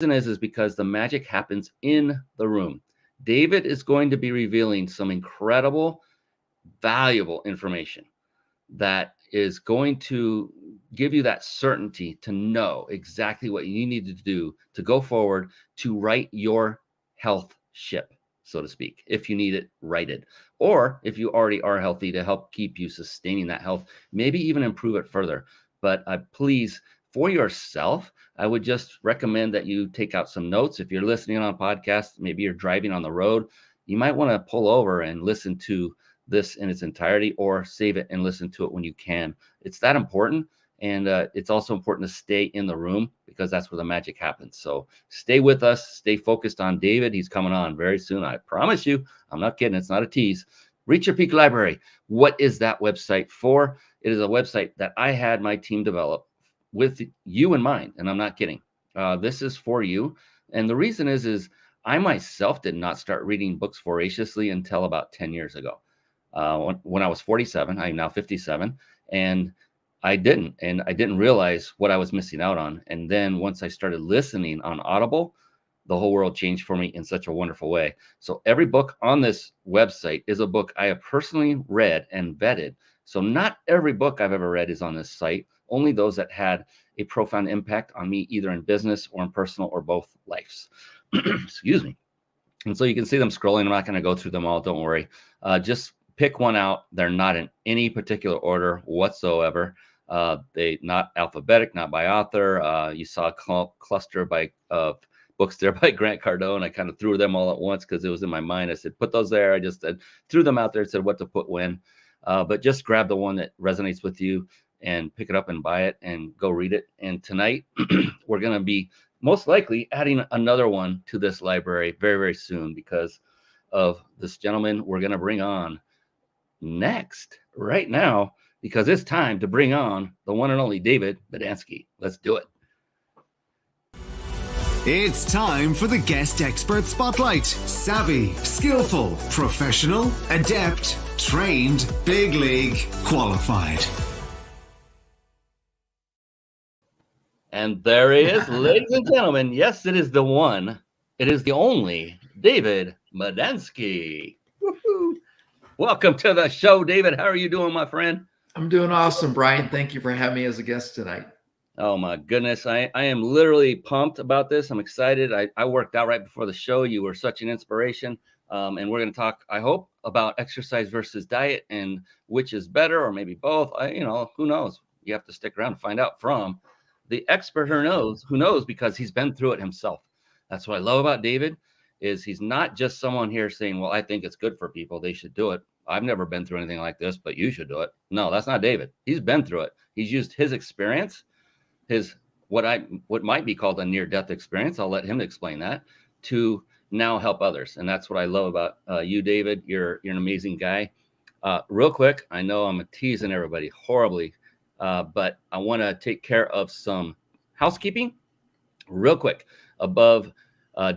reason is because the magic happens in the room. David is going to be revealing some incredible, valuable information that is going to give you that certainty to know exactly what you need to do to go forward to right your health ship, so to speak, if you need it righted, or if you already are healthy, to help keep you sustaining that health, maybe even improve it further. But please, for yourself, I would just recommend that you take out some notes. If you're listening on podcasts, maybe you're driving on the road, you might want to pull over and listen to this in its entirety, or save it and listen to it when you can. It's that important. And it's also important to stay in the room, because that's where the magic happens. So stay with us, stay focused on David. He's coming on very soon. I promise you. I'm not kidding. It's not a tease. Reach Your Peak Library. What is that website for? It is a website that I had my team develop with you in mind. And I'm not kidding. This is for you. And the reason is I myself did not start reading books voraciously until about 10 years ago. When I was 47, I'm now 57, and I didn't realize what I was missing out on. And then once I started listening on Audible, the whole world changed for me in such a wonderful way. So every book on this website is a book I have personally read and vetted. So not every book I've ever read is on this site, only those that had a profound impact on me, either in business or in personal or both lives. Excuse me. And so you can see them scrolling. I'm not going to go through them all. Don't worry. Just pick one out. They're not in any particular order whatsoever. They not alphabetic, not by author. You saw a cluster by books there by Grant Cardone. I kind of threw them all at once because it was in my mind. I said, put those there. I just threw them out there and said what to put when. But just grab the one that resonates with you and pick it up and buy it and go read it. And tonight we're going to be most likely adding another one to this library very, very soon, because of this gentleman we're going to bring on next right now, because it's time to bring on the one and only David Medansky. Let's do it. It's time for the Guest Expert Spotlight. Savvy, skillful, professional, adept, trained, big league, qualified. And there he is, ladies and gentlemen. Yes, it is the one. It is the only David Medansky. Woo-hoo. Welcome to the show, David. How are you doing, my friend? I'm doing awesome, Brian. Thank you for having me as a guest tonight. Oh, my goodness. I am literally pumped about this. I'm excited. I worked out right before the show. You were such an inspiration. And we're going to talk, I hope, about exercise versus diet and which is better, or maybe both. Who knows? You have to stick around to find out from the expert who knows because he's been through it himself. That's what I love about David, is he's not just someone here saying, well, I think it's good for people, they should do it. I've never been through anything like this, but you should do it. No, that's not David. He's been through it. He's used his experience, his what might be called a near-death experience. I'll let him explain that, to now help others. And that's what I love about you, David. You're an amazing guy. Real quick, I know I'm teasing everybody horribly, but I want to take care of some housekeeping real quick. Above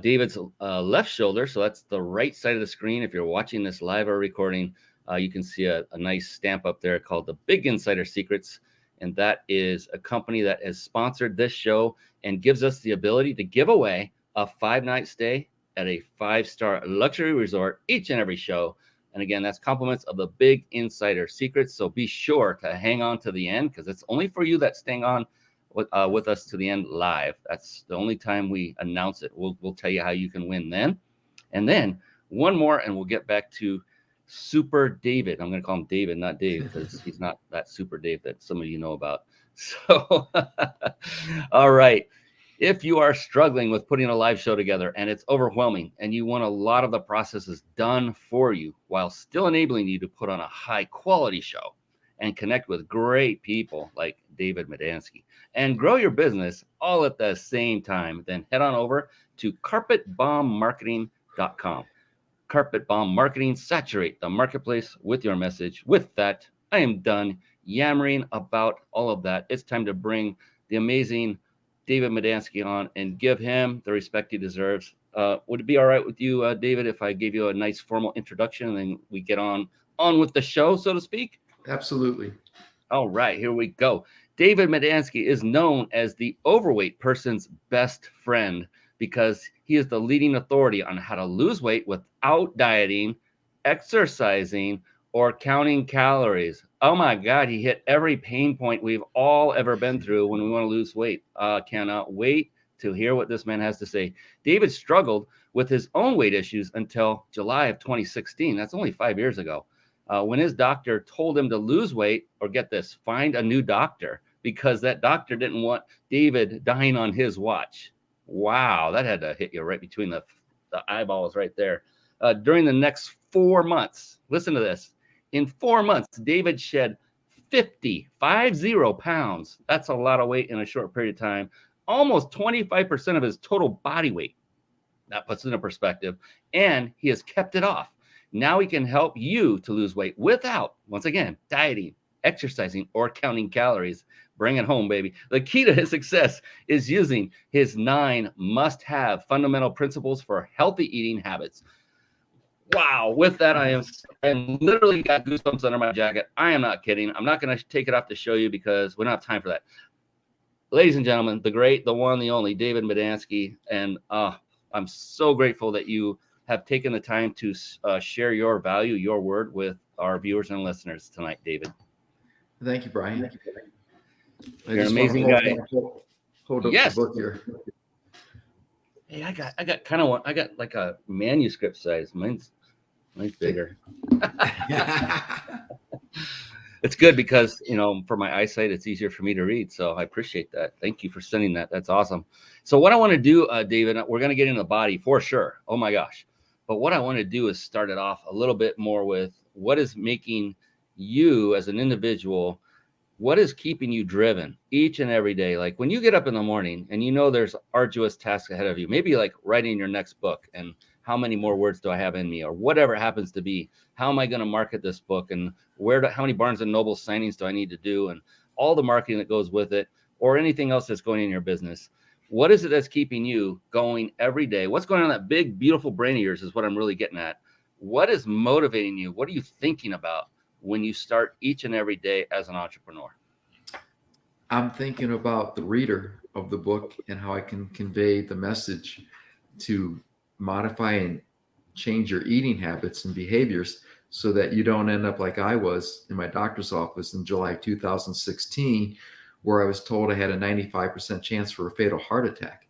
David's left shoulder, so that's the right side of the screen. If you're watching this live or recording, you can see a nice stamp up there called the Big Insider Secrets. And that is a company that has sponsored this show and gives us the ability to give away a 5-night stay at a 5-star luxury resort each and every show. And again, that's compliments of the Big Insider Secrets. So be sure to hang on to the end, because it's only for you that's staying on with us to the end live. That's the only time we announce it. We'll tell you how you can win then. And then one more, and we'll get back to Super David. I'm going to call him David, not Dave, because he's not that Super Dave that some of you know about. So, all right. If you are struggling with putting a live show together and it's overwhelming, and you want a lot of the processes done for you while still enabling you to put on a high quality show and connect with great people like David Medansky and grow your business all at the same time, then head on over to carpetbombmarketing.com. Carpet Bomb Marketing, saturate the marketplace with your message. With that, I am done yammering about all of that. It's time to bring the amazing David Medansky on and give him the respect he deserves. Would it be all right with you, David, if I gave you a nice formal introduction and then we get on with the show, so to speak? Absolutely. All right, here we go. David Medansky is known as the overweight person's best friend, because he is the leading authority on how to lose weight without dieting, exercising, or counting calories. Oh my God, he hit every pain point we've all ever been through when we want to lose weight. Cannot wait to hear what this man has to say. David struggled with his own weight issues until July of 2016. That's only 5 years ago. When his doctor told him to lose weight, or get this, find a new doctor, because that doctor didn't want David dying on his watch. Wow, that had to hit you right between the eyeballs right there. During the next 4 months, listen to this. In 4 months, David shed 50 pounds. That's a lot of weight in a short period of time. Almost 25% of his total body weight. That puts it into perspective. And he has kept it off. Now he can help you to lose weight without, once again, dieting, exercising, or counting calories. Bring it home, baby. The key to his success is using his 9 must-have fundamental principles for healthy eating habits. Wow. With that, I literally got goosebumps under my jacket. I am not kidding. I'm not going to take it off to show you because we don't have time for that. Ladies and gentlemen, the great, the one, the only, David Medansky. And I'm so grateful that you have taken the time to share your value, your word with our viewers and listeners tonight, David. Thank you, Brian. You're an amazing guy. Hold up the book here. Hey, I got kind of one. I got like a manuscript size. Mine's bigger. It's good because, for my eyesight, it's easier for me to read. So I appreciate that. Thank you for sending that. That's awesome. So what I want to do, David, we're going to get into the body for sure. Oh my gosh. But what I want to do is start it off a little bit more with what is making you as an individual, what is keeping you driven each and every day? Like when you get up in the morning and there's arduous tasks ahead of you, maybe like writing your next book and how many more words do I have in me, or whatever it happens to be. How am I going to market this book, and how many Barnes and Noble signings do I need to do, and all the marketing that goes with it, or anything else that's going in your business? What is it that's keeping you going every day? What's going on in that big, beautiful brain of yours is what I'm really getting at. What is motivating you? What are you thinking about when you start each and every day as an entrepreneur? I'm thinking about the reader of the book and how I can convey the message to modify and change your eating habits and behaviors so that you don't end up like I was in my doctor's office in July 2016, where I was told I had a 95% chance for a fatal heart attack.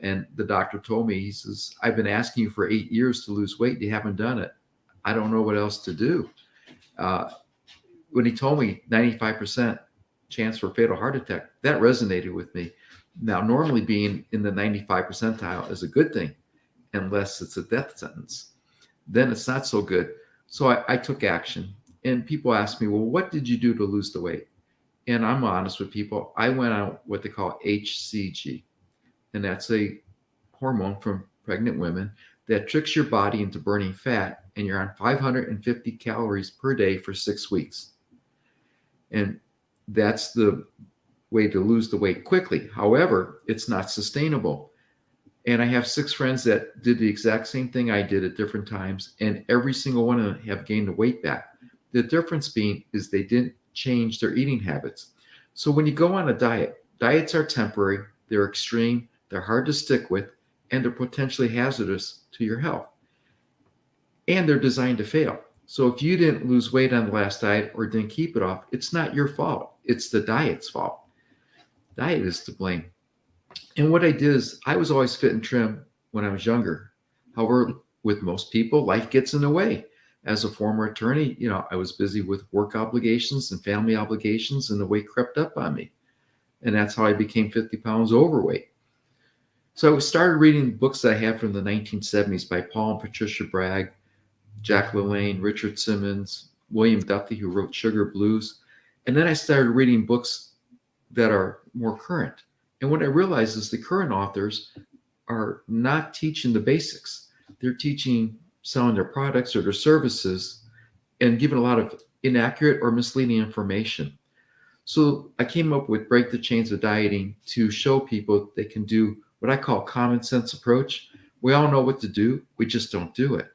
And the doctor told me, he says, I've been asking you for 8 years to lose weight. You haven't done it. I don't know what else to do. When he told me 95% chance for a fatal heart attack, that resonated with me. Now, normally being in the 95 percentile is a good thing, unless it's a death sentence. Then it's not so good. So I took action. And people ask me, well, what did you do to lose the weight? And I'm honest with people. I went on what they call HCG. And that's a hormone from pregnant women that tricks your body into burning fat. And you're on 550 calories per day for 6 weeks. And that's the way to lose the weight quickly. However, it's not sustainable. And I have 6 friends that did the exact same thing I did at different times, and every single one of them have gained the weight back. The difference being is they didn't change their eating habits. So when you go on a diet, diets are temporary, they're extreme, they're hard to stick with, and they're potentially hazardous to your health. And they're designed to fail. So if you didn't lose weight on the last diet or didn't keep it off, it's not your fault. It's the diet's fault. Diet is to blame. And what I did is I was always fit and trim when I was younger. However, with most people, life gets in the way. As a former attorney, I was busy with work obligations and family obligations, and the weight crept up on me. And that's how I became 50 pounds overweight. So I started reading books that I had from the 1970s by Paul and Patricia Bragg, Jack LaLanne, Richard Simmons, William Duffy, who wrote Sugar Blues. And then I started reading books that are more current. And what I realized is the current authors are not teaching the basics. They're teaching selling their products or their services and giving a lot of inaccurate or misleading information. So I came up with Break the Chains of Dieting to show people they can do what I call common sense approach. We all know what to do, we just don't do it.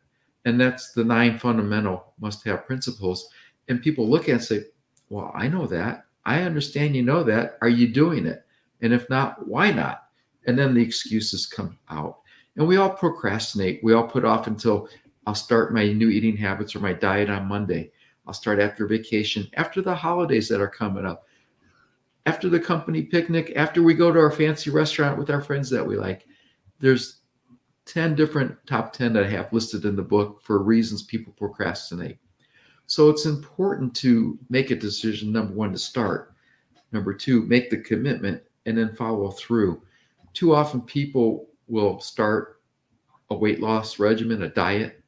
And that's the 9 fundamental must-have principles. And people look at it and say, well, I know that. I understand you know that. Are you doing it? And if not, why not? And then the excuses come out. And we all procrastinate. We all put off until I'll start my new eating habits or my diet on Monday. I'll start after vacation, after the holidays that are coming up, after the company picnic, after we go to our fancy restaurant with our friends that we like. There's 10 different top 10 that I have listed in the book for reasons people procrastinate. So it's important to make a decision, number one, to start. Number two, make the commitment and then follow through. Too often people will start a weight loss regimen, a diet,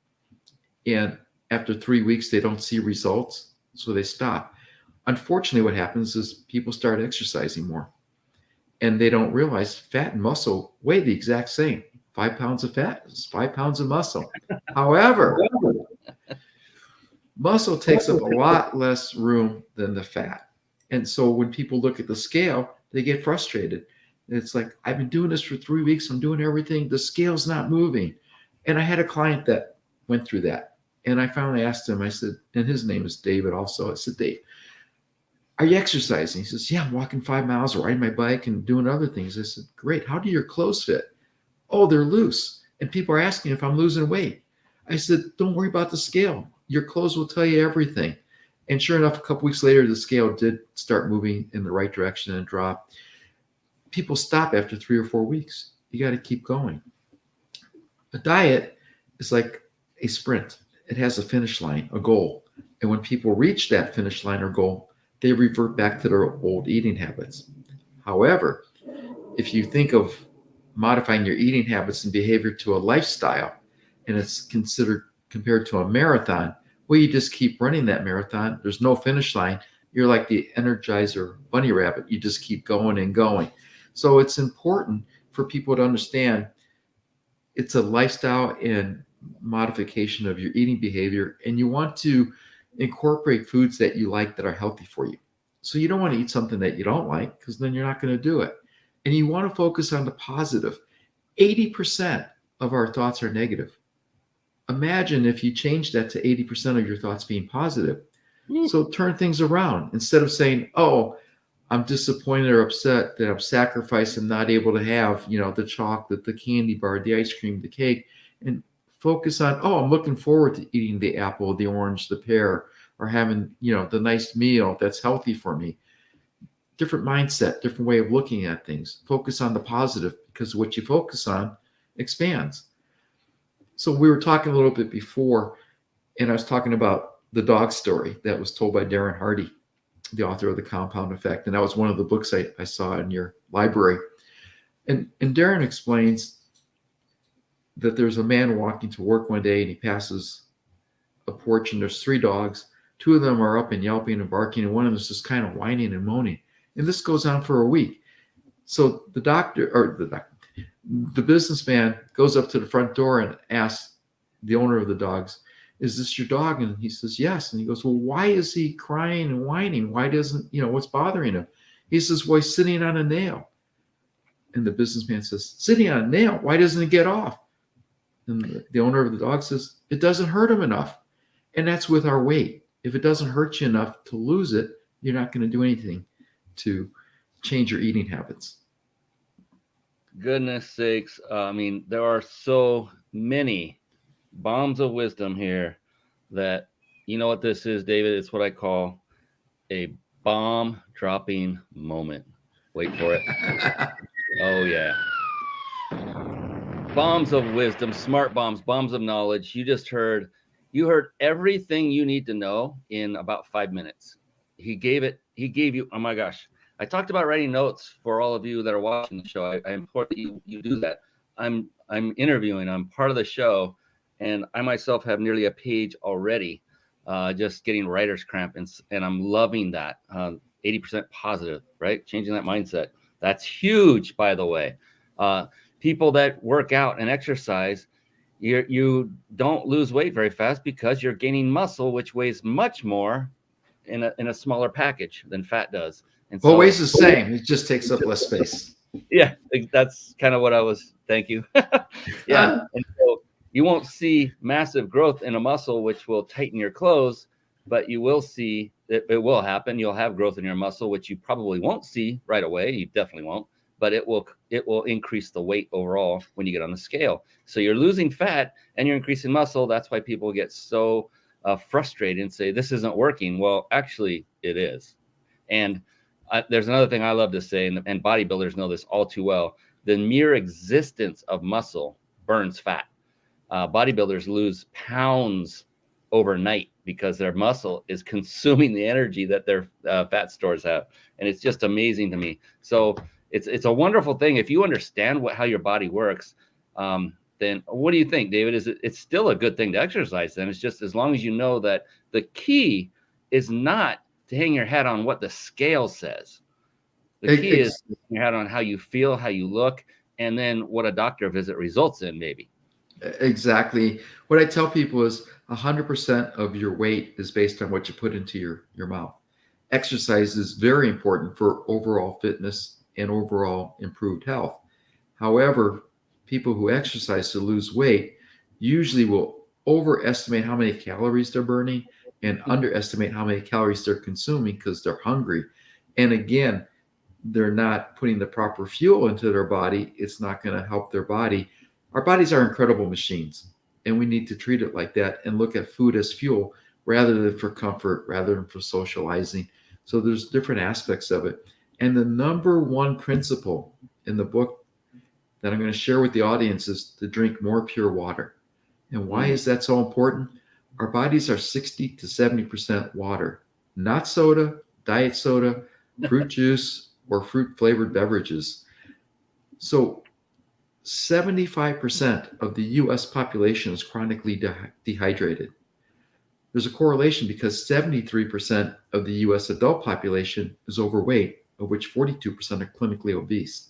and after 3 weeks, they don't see results, so they stop. Unfortunately, what happens is people start exercising more and they don't realize fat and muscle weigh the exact same. 5 pounds of fat is 5 pounds of muscle. However, muscle takes up a lot less room than the fat. And so when people look at the scale, they get frustrated. It's like, I've been doing this for 3 weeks. I'm doing everything. The scale's not moving. And I had a client that went through that. And I finally asked him, I said, and his name is David also. I said, Dave, are you exercising? He says, yeah, I'm walking 5 miles or riding my bike and doing other things. I said, great. How do your clothes fit? Oh, they're loose. And people are asking if I'm losing weight. I said, don't worry about the scale. Your clothes will tell you everything. And sure enough, a couple weeks later, the scale did start moving in the right direction and drop. People stop after 3 or 4 weeks. You got to keep going. A diet is like a sprint. It has a finish line, a goal. And when people reach that finish line or goal, they revert back to their old eating habits. However, if you think of modifying your eating habits and behavior to a lifestyle, and it's considered compared to a marathon, well, you just keep running that marathon. There's no finish line. You're like the Energizer bunny rabbit. You just keep going and going. So it's important for people to understand it's a lifestyle and modification of your eating behavior, and you want to incorporate foods that you like that are healthy for you. So you don't want to eat something that you don't like, because then you're not going to do it. And you want to focus on the positive. 80% of our thoughts are negative. Imagine if you change that to 80% of your thoughts being positive. So turn things around. Instead of saying, oh, I'm disappointed or upset that I'm sacrificed and not able to have, the chocolate, the candy bar, the ice cream, the cake, and focus on, oh, I'm looking forward to eating the apple, the orange, the pear, or having, the nice meal that's healthy for me. Different mindset, different way of looking at things. Focus on the positive, because what you focus on expands. So we were talking a little bit before, and I was talking about the dog story that was told by Darren Hardy, the author of The Compound Effect. And that was one of the books I saw in your library. And Darren explains that there's a man walking to work one day, and he passes a porch, and there's 3 dogs. 2 of them are up and yelping and barking, and one of them is just kind of whining and moaning. And this goes on for a week. So the businessman goes up to the front door and asks the owner of the dogs, is this your dog? And he says, yes. And he goes, well, why is he crying and whining? Why doesn't, what's bothering him? He says, well, he's sitting on a nail. And the businessman says, sitting on a nail? Why doesn't it get off? And the owner of the dog says, it doesn't hurt him enough. And that's with our weight. If it doesn't hurt you enough to lose it, you're not going to do anything to change your eating habits. Goodness sakes. There are so many bombs of wisdom here that, you know what this is, David? It's what I call a bomb dropping moment. Wait for it. Oh, yeah. Bombs of wisdom, smart bombs, bombs of knowledge. You heard everything you need to know in about 5 minutes. He gave you, oh my gosh. I talked about writing notes for all of you that are watching the show. I implore that you do that. I'm interviewing, I'm part of the show, and I myself have nearly a page already, just getting writer's cramp, and I'm loving that. 80% positive, right? Changing that mindset. That's huge, by the way. People that work out and exercise, you don't lose weight very fast because you're gaining muscle, which weighs much more in a smaller package than fat does. And well, weighs the same. It just takes up less space. Yeah, that's kind of what I was. Thank you. Yeah. And so you won't see massive growth in a muscle, which will tighten your clothes, but you will see that it will happen. You'll have growth in your muscle, which you probably won't see right away. You definitely won't. but it will increase the weight overall when you get on the scale. So you're losing fat and you're increasing muscle. That's why people get so frustrated and say this isn't working. Well, actually it is. And there's another thing I love to say, and bodybuilders know this all too well. The mere existence of muscle burns fat. Bodybuilders lose pounds overnight because their muscle is consuming the energy that their fat stores have. And it's just amazing to me. So it's a wonderful thing. If you understand how your body works, then what do you think, David? It's still a good thing to exercise then. It's just as long as you know that the key is not to hang your head on what the scale says. The key is to hang your head on how you feel, how you look, and then what a doctor visit results in, maybe. Exactly. What I tell people is 100% of your weight is based on what you put into your mouth. Exercise is very important for overall fitness and overall improved health. However, people who exercise to lose weight usually will overestimate how many calories they're burning and underestimate how many calories they're consuming because they're hungry. And again, they're not putting the proper fuel into their body. It's not going to help their body. Our bodies are incredible machines, and we need to treat it like that and look at food as fuel rather than for comfort, rather than for socializing. So there's different aspects of it. And the number one principle in the book that I'm going to share with the audience is to drink more pure water. And why is that so important? Our bodies are 60 to 70% water, not soda, diet soda, fruit juice, or fruit flavored beverages. So 75% of the US population is chronically dehydrated. There's a correlation because 73% of the US adult population is overweight, of which 42% are clinically obese.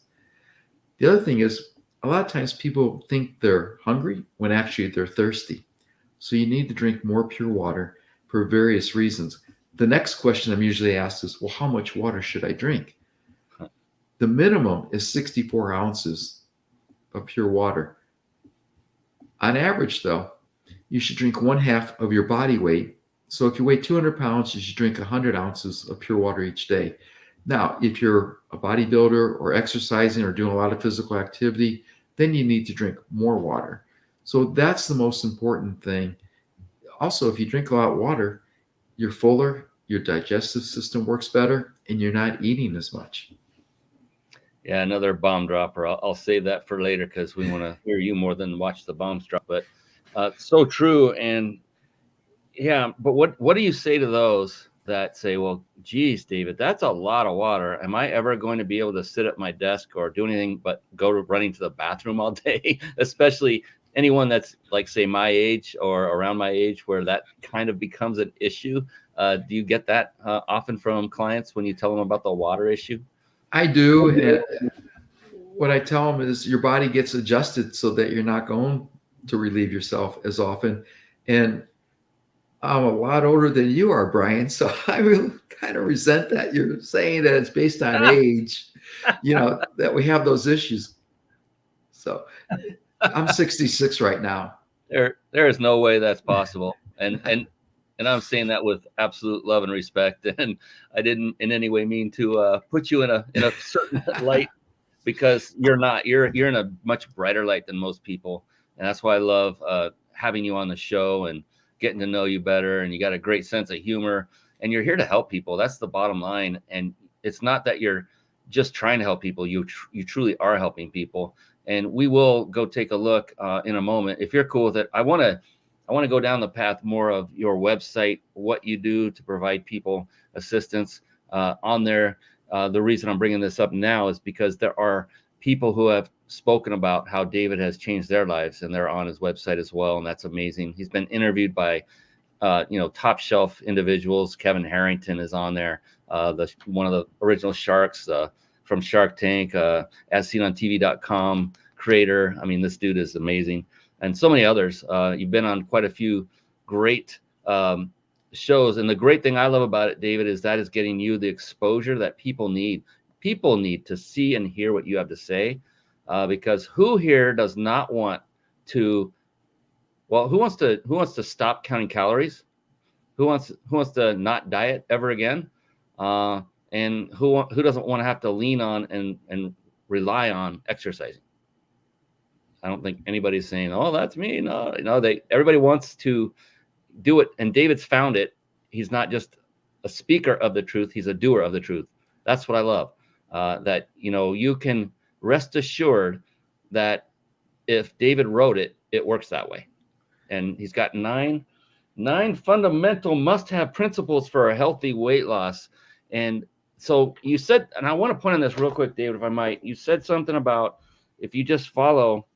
The other thing is, a lot of times people think they're hungry when actually they're thirsty. So you need to drink more pure water for various reasons. The next question I'm usually asked is, well, how much water should I drink? The minimum is 64 ounces of pure water. On average, though, you should drink 1/2 of your body weight. So if you weigh 200 pounds, you should drink 100 ounces of pure water each day. Now, if you're a bodybuilder or exercising or doing a lot of physical activity, then you need to drink more water. So that's the most important thing. Also, if you drink a lot of water, you're fuller, your digestive system works better, and you're not eating as much. Yeah, another bomb dropper. I'll save that for later because we want to hear you more than watch the bombs drop. But so true. And yeah, but what do you say to those that say, well, geez, David, that's a lot of water. Am I ever going to be able to sit at my desk or do anything but go running to the bathroom all day? Especially anyone that's like, say, my age or around my age where that kind of becomes an issue. Do you get that often from clients when you tell them about the water issue? I do. And what I tell them is your body gets adjusted so that you're not going to relieve yourself as often. And I'm a lot older than you are, Brian. So I really kind of resent that you're saying that it's based on age, that we have those issues. So I'm 66 right now. There is no way that's possible. And I'm saying that with absolute love and respect. And I didn't in any way mean to put you in a certain light, because you're not. You're in a much brighter light than most people. And that's why I love having you on the show and getting to know you better. And you got a great sense of humor. And you're here to help people. That's the bottom line. And it's not that you're just trying to help people. You truly are helping people. And we will go take a look in a moment. If you're cool with it, I want to go down the path more of your website, what you do to provide people assistance on there. The reason I'm bringing this up now is because there are people who have spoken about how David has changed their lives, and they're on his website as well. And that's amazing. He's been interviewed by, top shelf individuals. Kevin Harrington is on there. One of the original sharks from Shark Tank, as seen on TV.com creator. I mean, this dude is amazing. And so many others. You've been on quite a few great shows. And the great thing I love about it, David, is that is getting you the exposure that people need. People need to see and hear what you have to say, because who here does not want to? Well, who wants to stop counting calories? Who wants to not diet ever again? And who doesn't want to have to lean on and rely on exercising. I don't think anybody's saying, "Oh, that's me." No, everybody wants to do it, and David's found it. He's not just a speaker of the truth; he's a doer of the truth. That's what I love. That you can rest assured that if David wrote it, it works that way. And he's got nine fundamental must-have principles for a healthy weight loss. And so you said, and I want to point on this real quick, David, if I might. You said something about if you just follow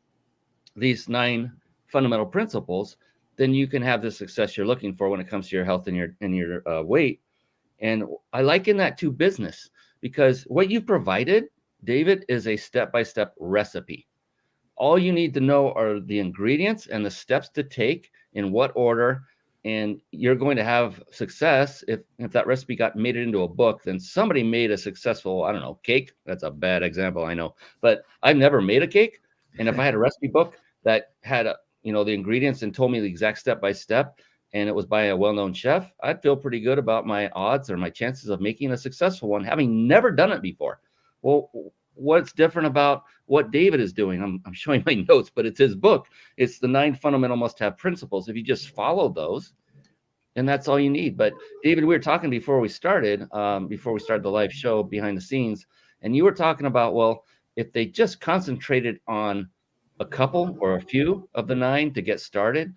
these 9 fundamental principles, then you can have the success you're looking for when it comes to your health and your weight. And I liken that to business, because what you've provided, David, is a step-by-step recipe. All you need to know are the ingredients and the steps to take in what order, and you're going to have success. If that recipe got made it into a book, then somebody made a successful, I don't know, cake. That's a bad example, I know, but I've never made a cake. And if I had a recipe book that had the ingredients and told me the exact step by step, and it was by a well-known chef, I'd feel pretty good about my odds or my chances of making a successful one, having never done it before. Well, what's different about what David is doing? I'm showing my notes, but it's his book. It's the 9 fundamental must-have principles. If you just follow those, and that's all you need. But David, we were talking before we started the live show behind the scenes, and you were talking about, well, if they just concentrated on a couple or a few of the 9 to get started,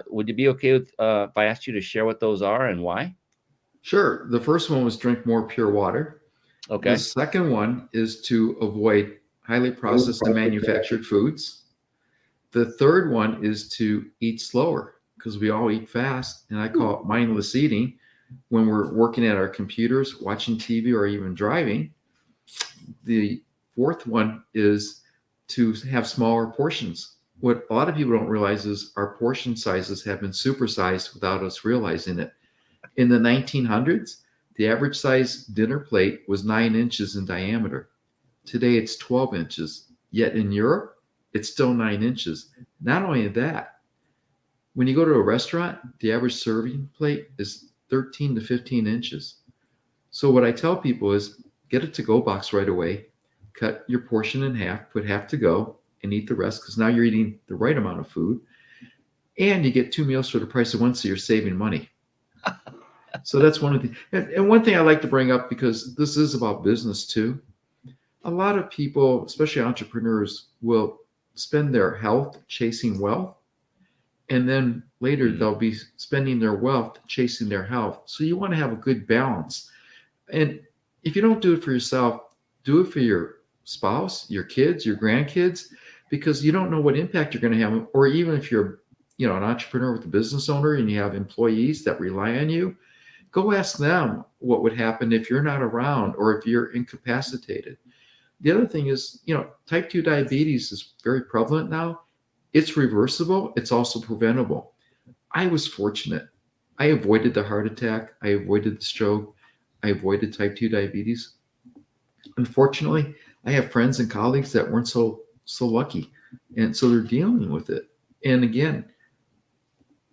would you be okay with if I asked you to share what those are and why? Sure. The first one was drink more pure water. Okay. The second one is to avoid highly processed and manufactured foods. The third one is to eat slower, because we all eat fast, and I call it mindless eating when we're working at our computers, watching TV, or even driving. The fourth one is to have smaller portions. What a lot of people don't realize is our portion sizes have been supersized without us realizing it. In the 1900s, the average size dinner plate was 9 inches in diameter. Today it's 12 inches, yet in Europe, it's still 9 inches. Not only that, when you go to a restaurant, the average serving plate is 13 to 15 inches. So what I tell people is get a to-go box right away, cut your portion in half, put half to go, and eat the rest, because now you're eating the right amount of food. And you get 2 meals for the price of one, so you're saving money. So that's one of the, and one thing I like to bring up, because this is about business too. A lot of people, especially entrepreneurs, will spend their health chasing wealth, and then later they'll be spending their wealth chasing their health. So you want to have a good balance. And if you don't do it for yourself, do it for your spouse, your kids, your grandkids, because you don't know what impact you're going to have. Or even if you're, an entrepreneur with a business owner and you have employees that rely on you, go ask them what would happen if you're not around or if you're incapacitated. The other thing is, type 2 diabetes is very prevalent now. It's reversible. It's also preventable. I was fortunate. I avoided the heart attack. I avoided the stroke. I avoided type 2 diabetes. Unfortunately, I have friends and colleagues that weren't so lucky. And so they're dealing with it. And again,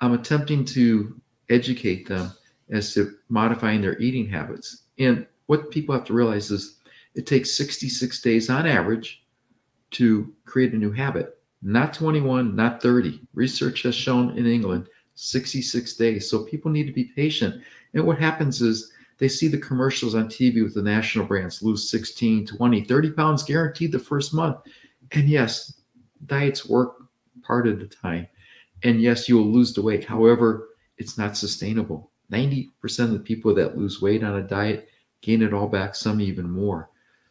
I'm attempting to educate them as to modifying their eating habits. And what people have to realize is it takes 66 days on average to create a new habit, not 21, not 30. Research has shown in England, 66 days. So people need to be patient. And what happens is they see the commercials on TV with the national brands, lose 16, 20, 30 pounds guaranteed the first month. And yes, diets work part of the time. And yes, you will lose the weight. However, it's not sustainable. 90% of the people that lose weight on a diet gain it all back, some even more.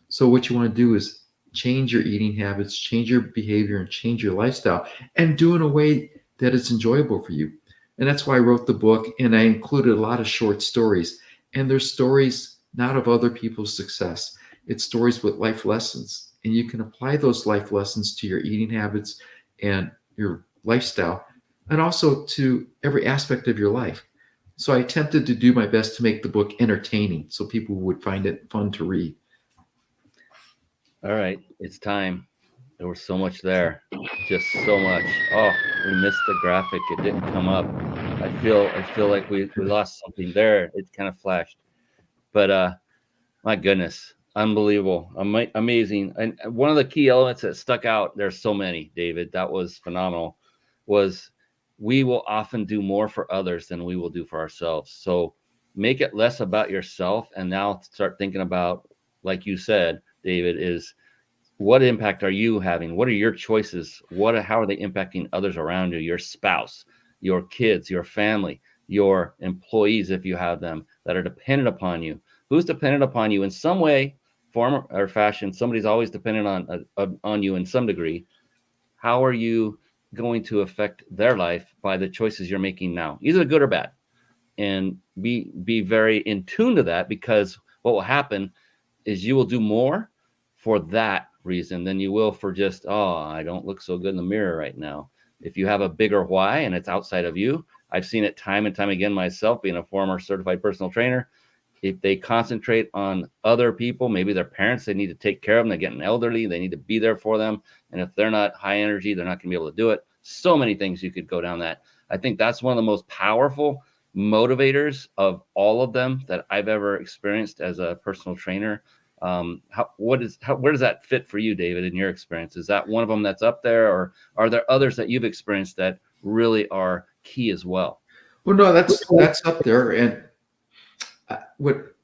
So what you want to do is change your eating habits, change your behavior, and change your lifestyle, and do it in a way that is enjoyable for you. And that's why I wrote the book, and I included a lot of short stories. And they're stories not of other people's success. It's stories with life lessons. And you can apply those life lessons to your eating habits and your lifestyle, and also to every aspect of your life. So I attempted to do my best to make the book entertaining so people would find it fun to read. All right, it's time. There was so much there, just so much. Oh, we missed the graphic. It didn't come up. I feel like we lost something there. It kind of flashed, but my goodness, Unbelievable. Amazing. And one of the key elements that stuck out, there's so many, David, that was phenomenal, was we will often do more for others than we will do for ourselves. So make it less about yourself and now start thinking about, like you said, David, is what impact are you having? What are your choices? How are they impacting others around you, your spouse, your kids, your family, your employees, if you have them that are dependent upon you? Who's dependent upon you in some way, form or fashion? Somebody's always dependent on you in some degree. How are you going to affect their life by the choices you're making now, either good or bad? And be very in tune to that, because what will happen is you will do more for that reason than you will for just, oh, I don't look so good in the mirror right now. If you have a bigger why and it's outside of you, I've seen it time and time again myself, being a former certified personal trainer. If they concentrate on other people, maybe their parents, they need to take care of them. They're getting elderly. They need to be there for them. And if they're not high energy, they're not going to be able to do it. So many things you could go down that. I think that's one of the most powerful motivators of all of them that I've ever experienced as a personal trainer. Where does that fit for you, David, in your experience? Is that one of them that's up there, or are there others that you've experienced that really are key as well? Well, no, that's up there. And what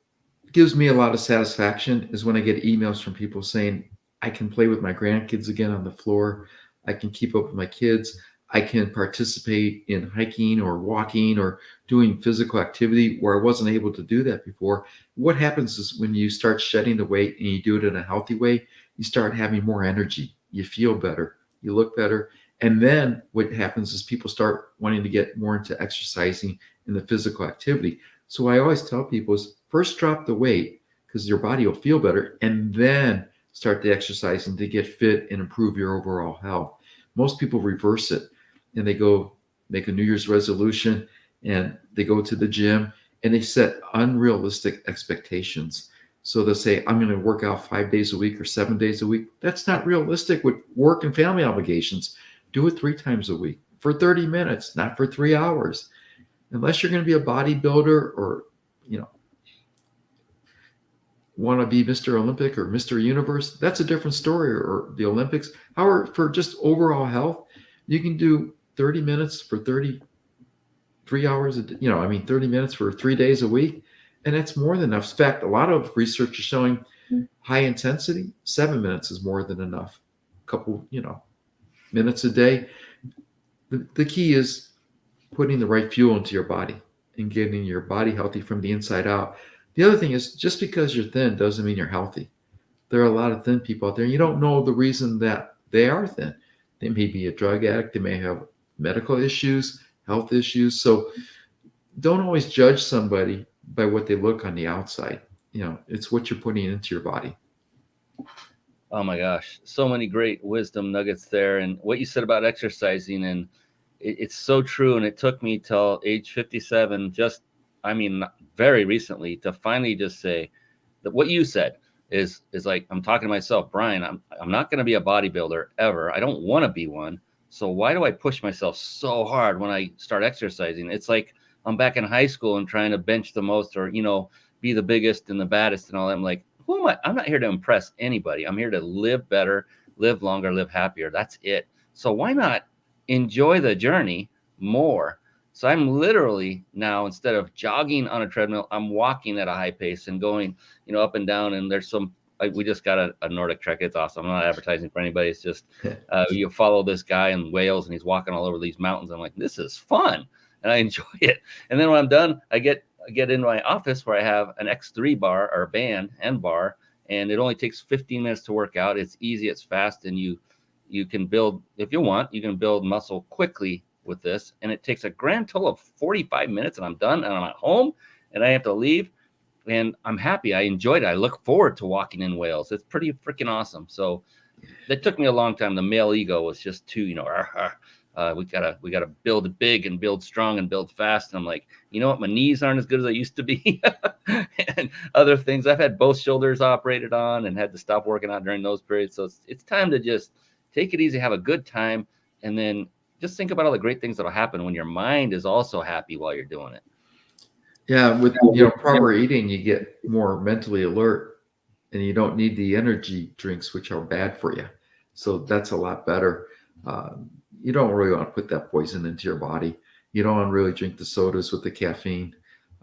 gives me a lot of satisfaction is when I get emails from people saying, I can play with my grandkids again on the floor. I can keep up with my kids. I can participate in hiking or walking or doing physical activity where I wasn't able to do that before. What happens is when you start shedding the weight and you do it in a healthy way, you start having more energy. You feel better. You look better. And then what happens is people start wanting to get more into exercising and the physical activity. So I always tell people is first drop the weight because your body will feel better, and then start the exercising to get fit and improve your overall health. Most people reverse it and they go make a New Year's resolution and they go to the gym and they set unrealistic expectations. So they'll say, I'm going to work out 5 days a week or 7 days a week. That's not realistic with work and family obligations. Do it 3 times a week for 30 minutes, not for 3 hours. Unless you're going to be a bodybuilder or, want to be Mr. Olympic or Mr. Universe, that's a different story, or the Olympics. However, for just overall health, you can do 30 minutes for 33 hours, 30 minutes for 3 days a week. And that's more than enough. In fact, a lot of research is showing high intensity, 7 minutes is more than enough. A couple, minutes a day. The key is putting the right fuel into your body and getting your body healthy from the inside out. The other thing is, just because you're thin doesn't mean you're healthy. There are a lot of thin people out there. You don't know the reason that they are thin. They may be a drug addict. They may have medical issues, health issues. So don't always judge somebody by what they look on the outside. It's what you're putting into your body. Oh my gosh, so many great wisdom nuggets there. And what you said about exercising, and it's so true. And it took me till age 57, very recently, to finally just say that what you said is like, I'm talking to myself, Brian, I'm not going to be a bodybuilder ever. I don't want to be one. So why do I push myself so hard when I start exercising? It's like I'm back in high school and trying to bench the most, or, be the biggest and the baddest and all that. I'm like, who am I? I'm not here to impress anybody. I'm here to live better, live longer, live happier. That's it. So why not enjoy the journey more? So I'm literally now, instead of jogging on a treadmill, I'm walking at a high pace and going, up and down. And there's we just got a Nordic trek. It's awesome. I'm not advertising for anybody. It's just, you follow this guy in Wales and he's walking all over these mountains. I'm like, this is fun. And I enjoy it. And then when I'm done, I get into my office where I have an X3 bar, or band and bar, and it only takes 15 minutes to work out. It's easy, it's fast, and you can build, if you want, you can build muscle quickly with this. And it takes a grand total of 45 minutes, and I'm done, and I'm at home, and I have to leave, and I'm happy. I enjoyed it. I look forward to walking in Wales. It's pretty freaking awesome. So that took me a long time. The male ego was just too, we gotta build big and build strong and build fast. And I'm like, you know what? My knees aren't as good as I used to be, and other things. I've had both shoulders operated on and had to stop working out during those periods. So it's time to just take it easy, have a good time, and then just think about all the great things that'll happen when your mind is also happy while you're doing it. Yeah, with proper eating, you get more mentally alert. and you don't need the energy drinks, which are bad for you. So that's a lot better. You don't really want to put that poison into your body. You don't want to really drink the sodas with the caffeine.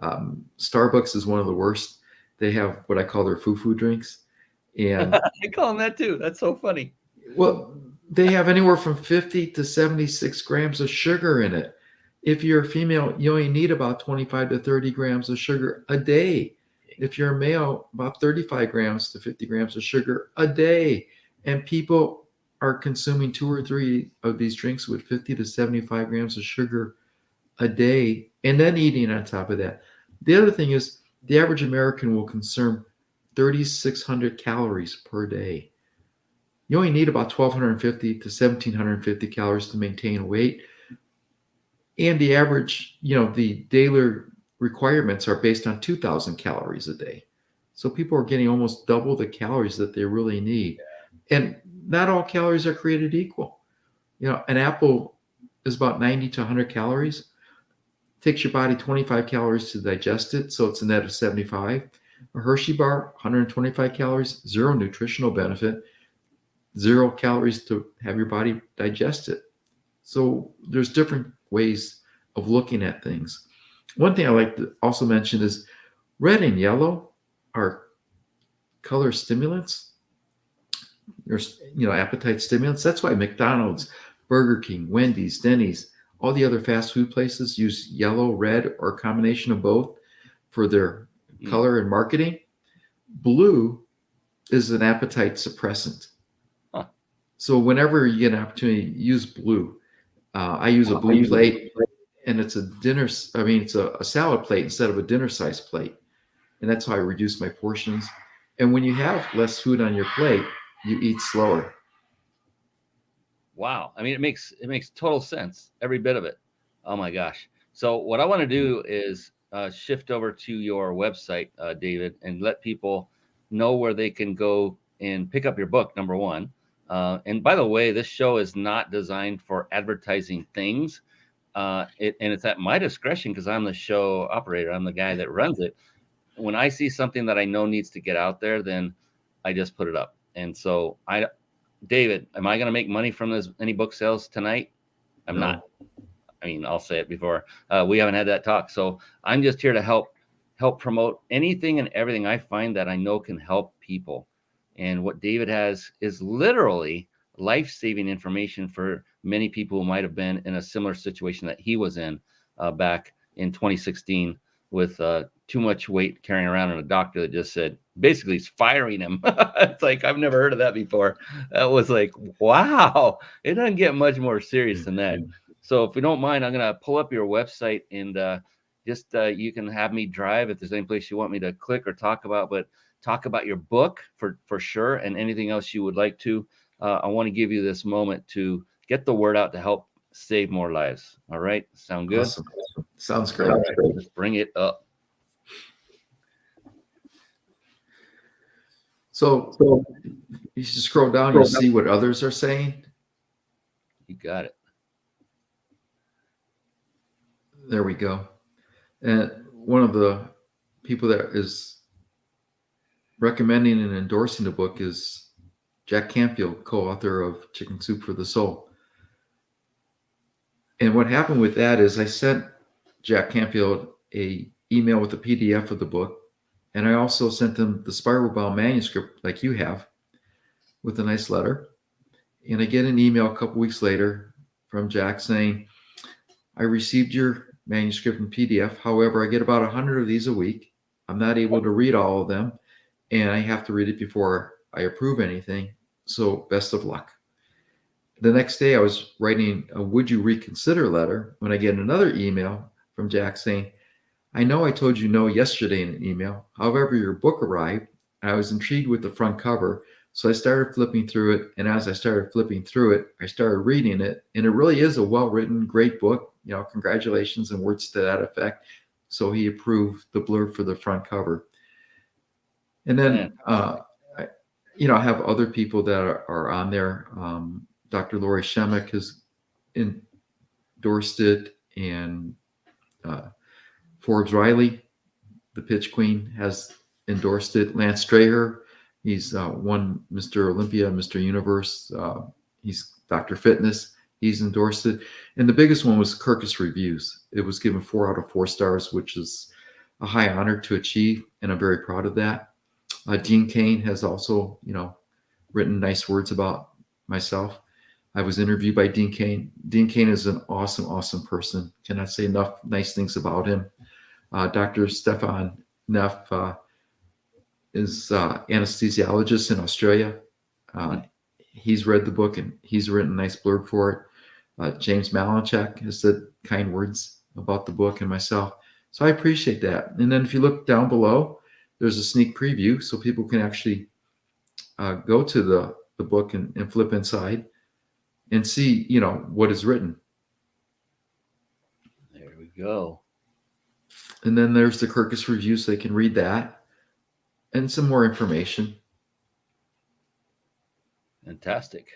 Starbucks is one of the worst. They have what I call their foo-foo drinks. And I call them that too. That's so funny. well, they have anywhere from 50 to 76 grams of sugar in it. If you're a female, you only need about 25 to 30 grams of sugar a day. If you're a male, about 35 grams to 50 grams of sugar a day. And people are consuming 2 or 3 of these drinks with 50 to 75 grams of sugar a day, and then eating on top of that. The other thing is the average American will consume 3,600 calories per day. You only need about 1,250 to 1,750 calories to maintain weight. And the average, the daily requirements are based on 2,000 calories a day. So people are getting almost double the calories that they really need. And not all calories are created equal. An apple is about 90 to 100 calories. It takes your body 25 calories to digest it, so it's a net of 75. A Hershey bar, 125 calories, 0 nutritional benefit, 0 calories to have your body digest it. So there's different ways of looking at things. One thing I like to also mention is red and yellow are color stimulants. There's, appetite stimulants. That's why McDonald's, Burger King, Wendy's, Denny's, all the other fast food places use yellow, red, or a combination of both for their color and marketing. Blue is an appetite suppressant. Huh. So whenever you get an opportunity, use blue. I use a blue plate, and it's it's a salad plate instead of a dinner-sized plate. And that's how I reduce my portions. And when you have less food on your plate, you eat slower. Wow. I mean, it makes total sense, every bit of it. Oh my gosh. So what I want to do is shift over to your website, David, and let people know where they can go and pick up your book, number one. And by the way, this show is not designed for advertising things. And it's at my discretion because I'm the show operator. I'm the guy that runs it. When I see something that I know needs to get out there, then I just put it up. And so David, am I going to make money from any book sales tonight? I'm not. I mean, I'll say it before. We haven't had that talk. So I'm just here to help promote anything and everything I find that I know can help people. And what David has is literally life-saving information for many people who might have been in a similar situation that he was in back in 2016 with too much weight carrying around, and a doctor that just said, basically he's firing him. It's like, I've never heard of that before. That was like, wow, it doesn't get much more serious than that. So if you don't mind, I'm going to pull up your website and just you can have me drive if there's any place you want me to click or talk about, but talk about your book for sure, and anything else you would like to. I want to give you this moment to get the word out to help save more lives. All right. Sound good? Awesome. Sounds great. All right, let's bring it up. So you should scroll down, you'll see what others are saying. You got it. There we go. And one of the people that is recommending and endorsing the book is Jack Canfield, co-author of Chicken Soup for the Soul. And what happened with that is I sent Jack Canfield an email with a PDF of the book. And I also sent him the spiral bound manuscript like you have with a nice letter. And I get an email a couple weeks later from Jack saying, I received your manuscript in PDF. However, I get about 100 of these a week. I'm not able to read all of them, and I have to read it before I approve anything. So best of luck. The next day I was writing a would you reconsider letter when I get another email from Jack saying, I know I told you no yesterday in an email. However, your book arrived, and I was intrigued with the front cover. So I started flipping through it. And as I started flipping through it, I started reading it. And it really is a well-written, great book. Congratulations and words to that effect. So he approved the blurb for the front cover. And then, I have other people that are on there. Dr. Lori Shemek has endorsed it, and Forbes Riley, the pitch queen, has endorsed it. Lance Straher, He's won Mr. Olympia, Mr. Universe. He's Dr. Fitness. He's endorsed it. And the biggest one was Kirkus Reviews. It was given 4 out of 4 stars, which is a high honor to achieve, and I'm very proud of that. Dean Cain has also, written nice words about myself. I was interviewed by Dean Cain. Dean Cain is an awesome, awesome person. Cannot say enough nice things about him. Dr. Stefan Neff is anesthesiologist in Australia. He's read the book and he's written a nice blurb for it. James Malinchak has said kind words about the book and myself. So I appreciate that. And then if you look down below, there's a sneak preview so people can actually go to the book and flip inside and see, what is written. There we go. And then there's the Kirkus review, so they can read that and some more information. Fantastic.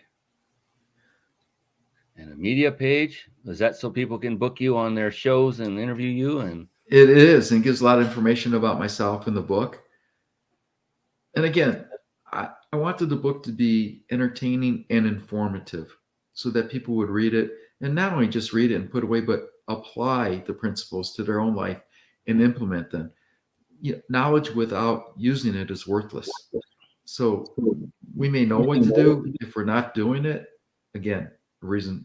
And a media page, is that so people can book you on their shows and interview you? And it is, and gives a lot of information about myself in the book. And again, I wanted the book to be entertaining and informative so that people would read it and not only just read it and put away, but apply the principles to their own life and implement them. Knowledge without using it is worthless. So we may know what to do. If we're not doing it, again,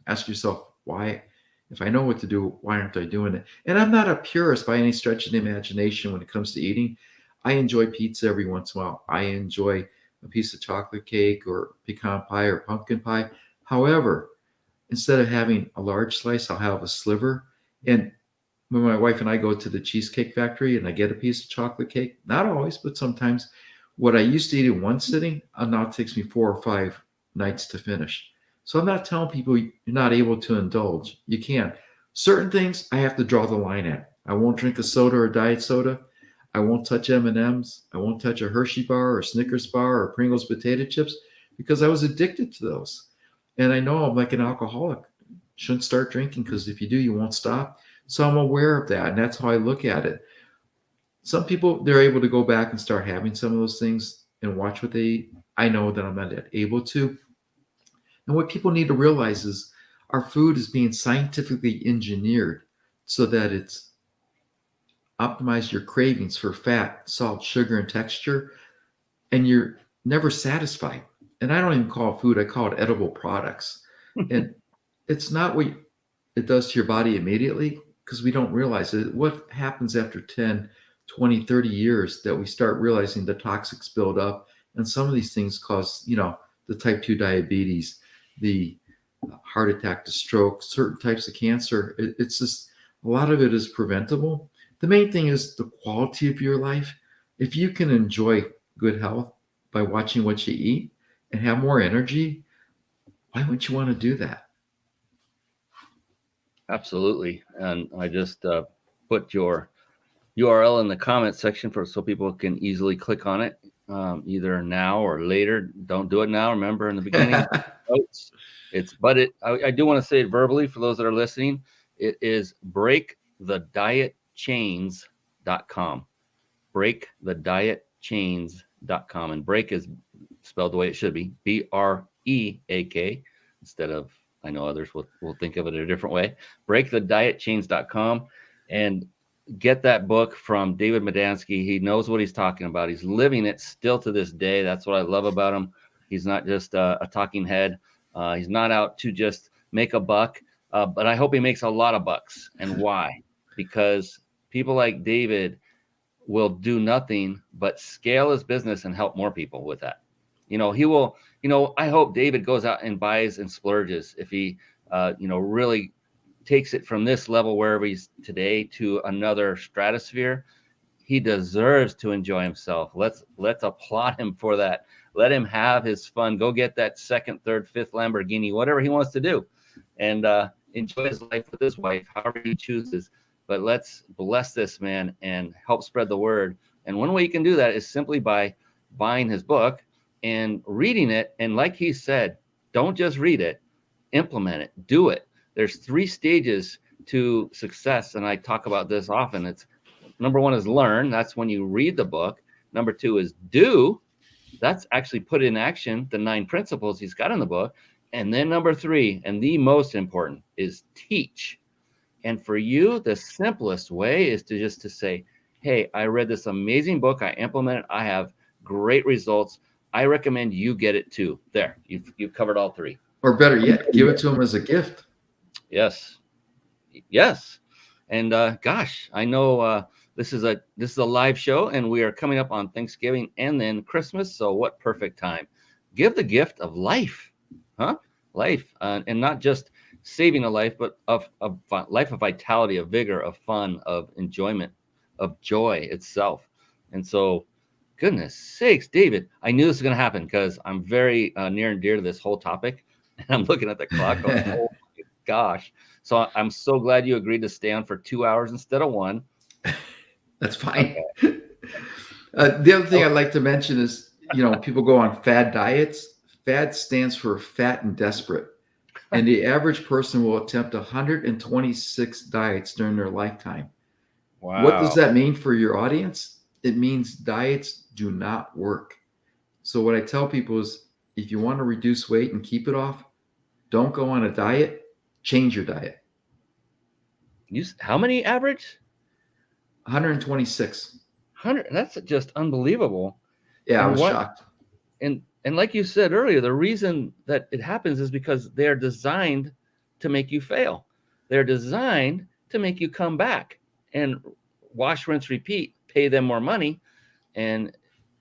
ask yourself why. If I know what to do, why aren't I doing it? And I'm not a purist by any stretch of the imagination when it comes to eating. I enjoy pizza every once in a while. I enjoy a piece of chocolate cake or pecan pie or pumpkin pie. However, instead of having a large slice, I'll have a sliver. And when my wife and I go to the Cheesecake Factory and I get a piece of chocolate cake, not always, but sometimes, what I used to eat in one sitting, now it takes me 4 or 5 nights to finish. So I'm not telling people you're not able to indulge. You can. Certain things I have to draw the line at. I won't drink a soda or diet soda. I won't touch M&Ms. I won't touch a Hershey bar or Snickers bar or Pringles potato chips because I was addicted to those. And I know I'm like an alcoholic. Shouldn't start drinking because if you do, you won't stop. So I'm aware of that, and that's how I look at it. Some people, they're able to go back and start having some of those things and watch what they eat. I know that I'm not able to. And what people need to realize is our food is being scientifically engineered so that it's optimize your cravings for fat, salt, sugar, and texture, and you're never satisfied. And I don't even call it food, I call it edible products. And it's not what it does to your body immediately because we don't realize it. What happens after 10, 20, 30 years that we start realizing the toxics build up, and some of these things cause, the type 2 diabetes, the heart attack, the stroke, certain types of cancer. It's just, a lot of it is preventable. The main thing is the quality of your life. If you can enjoy good health by watching what you eat and have more energy, why wouldn't you want to do that? Absolutely. And I just put your URL in the comment section so people can easily click on it, either now or later. Don't do it now. Remember in the beginning, notes. I do want to say it verbally for those that are listening. It is breakthedietchains.com. Breakthedietchains.com. And break is spelled the way it should be, BREAK, instead of, I know others will think of it a different way. Breakthedietchains.com and get that book from David Medansky. He knows what he's talking about. He's living it still to this day. That's what I love about him. He's not just a talking head. He's not out to just make a buck, but I hope he makes a lot of bucks. And why? Because people like David will do nothing but scale his business and help more people with that. He will, I hope David goes out and buys and splurges if he, really takes it from this level wherever he's today to another stratosphere. He deserves to enjoy himself. Let's applaud him for that. Let him have his fun. Go get that 2nd, 3rd, 5th Lamborghini, whatever he wants to do, and enjoy his life with his wife, however he chooses. But let's bless this man and help spread the word. And one way you can do that is simply by buying his book and reading it. And like he said, don't just read it, implement it, do it. There's 3 stages to success, and I talk about this often. It's number 1 is learn. That's when you read the book. Number 2 is do, that's actually put in action the 9 principles he's got in the book. And then number 3, and the most important, is teach. And for you, the simplest way is to say, hey, I read this amazing book. I implemented. I have great results. I recommend you get it too. There, you've covered all 3. Or better yet, give it to them as a gift. Yes. Yes. And gosh, I know this is a live show, and we are coming up on Thanksgiving and then Christmas. So what perfect time? Give the gift of life, huh? Life, and not just saving a life, but of life of vitality, of vigor, of fun, of enjoyment, of joy itself. And so, goodness sakes, David, I knew this was going to happen because I'm very near and dear to this whole topic, and I'm looking at the clock. Going, oh my gosh! So I'm so glad you agreed to stay on for 2 hours instead of 1. That's fine. Okay. The other thing I'd like to mention is, people go on fad diets. FAD stands for fat and desperate. And the average person will attempt 126 diets during their lifetime. Wow. What does that mean for your audience? It means diets do not work. So what I tell people is, if you want to reduce weight and keep it off, don't go on a diet, change your diet. How many average? 126. 100. That's just unbelievable. Yeah, I was shocked. And like you said earlier, the reason that it happens is because they're designed to make you fail. They're designed to make you come back and wash, rinse, repeat, pay them more money and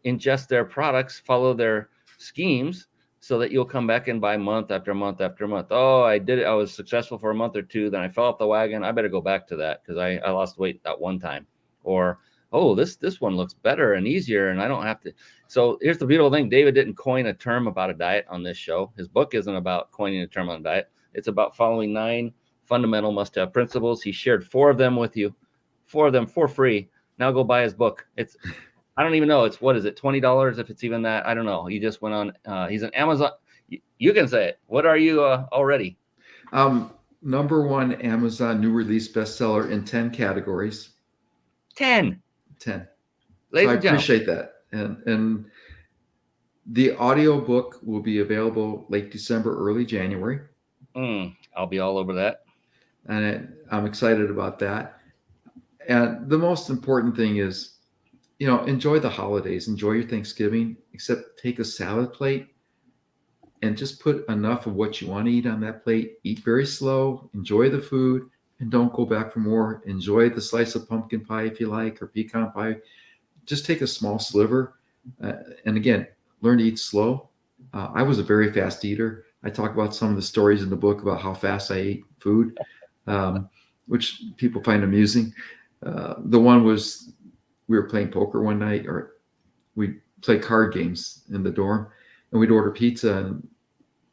ingest their products, follow their schemes so that you'll come back and buy month after month after month. Oh, I did it. I was successful for a month or 2. Then I fell off the wagon. I better go back to that because I lost weight that one time. Or, oh, this one looks better and easier and I don't have to. So here's the beautiful thing. David didn't coin a term about a diet on this show. His book isn't about coining a term on a diet. It's about following 9 fundamental must-have principles. He shared 4 of them with you, 4 of them for free. Now go buy his book. I don't even know. What is it? $20 if it's even that. I don't know. He just went on. He's an Amazon. You can say it. What are you already? Number 1 Amazon new release bestseller in 10 categories. 10. So I appreciate that. And the audio book will be available late December, early January. I'll be all over that. And I'm excited about that. And the most important thing is, enjoy the holidays, enjoy your Thanksgiving, except take a salad plate and just put enough of what you want to eat on that plate. Eat very slow, enjoy the food, and don't go back for more. Enjoy the slice of pumpkin pie if you like, or pecan pie. Just take a small sliver. And again, learn to eat slow. I was a very fast eater. I talk about some of the stories in the book about how fast I ate food, which people find amusing. The one was, we were playing poker one night, or we play card games in the dorm, and we'd order pizza. And